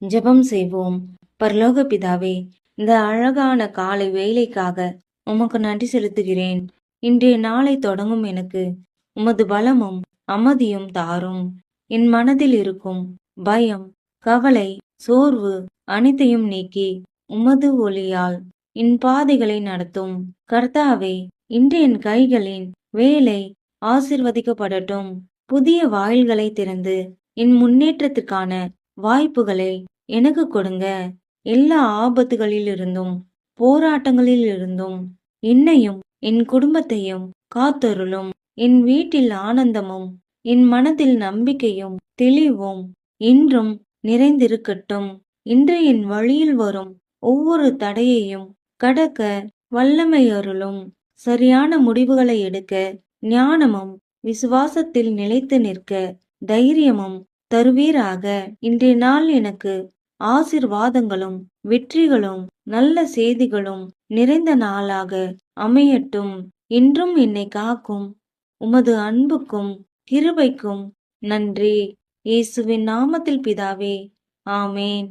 ஜெபம் செய்வோம். பரலோக பிதாவே, இந்த அழகான காலை வேலைக்காக உமக்கு நன்றி செலுத்துகிறேன். இன்றைய நாளை தொடங்கும் எனக்கு உமது பலமும் அமைதியும் தாரும். என் மனதில் இருக்கும் பயம், கவலை, சோர்வு அனைத்தையும் நீக்கி உமது ஒளியால் என் பாதைகளை நடத்தும். கர்த்தாவே, இன்று என் கைகளின் வேலை ஆசிர்வதிக்கப்படட்டும். புதிய வாயில்களை திறந்து என் முன்னேற்றத்திற்கான வாய்ப்புகளை எனக்கு கொடுங்க. எல்லா ஆபத்துகளிலிருந்தும் போராட்டங்களிலிருந்தும் என்னையும் என் குடும்பத்தையும் காத்தருளும். என் வீட்டில் ஆனந்தமும் என் மனதில் நம்பிக்கையும் தெளிவும் இன்றும் நிறைந்திருக்கட்டும். இன்று என் வழியில் வரும் ஒவ்வொரு தடையையும் கடக்க வல்லமை அருளும். சரியான முடிவுகளை எடுக்க ஞானமும் விசுவாசத்தில் நிலைத்து நிற்க தைரியமும் தருவீராக. இன்றைய நாள் எனக்கு ஆசிர்வாதங்களும் வெற்றிகளும் நல்ல செய்திகளும் நிறைந்த நாளாக அமையட்டும். இன்றும் என்னை காக்கும் உமது அன்புக்கும் கிருபைக்கும் நன்றி. இயேசுவின் நாமத்தில் பிதாவே, ஆமேன்.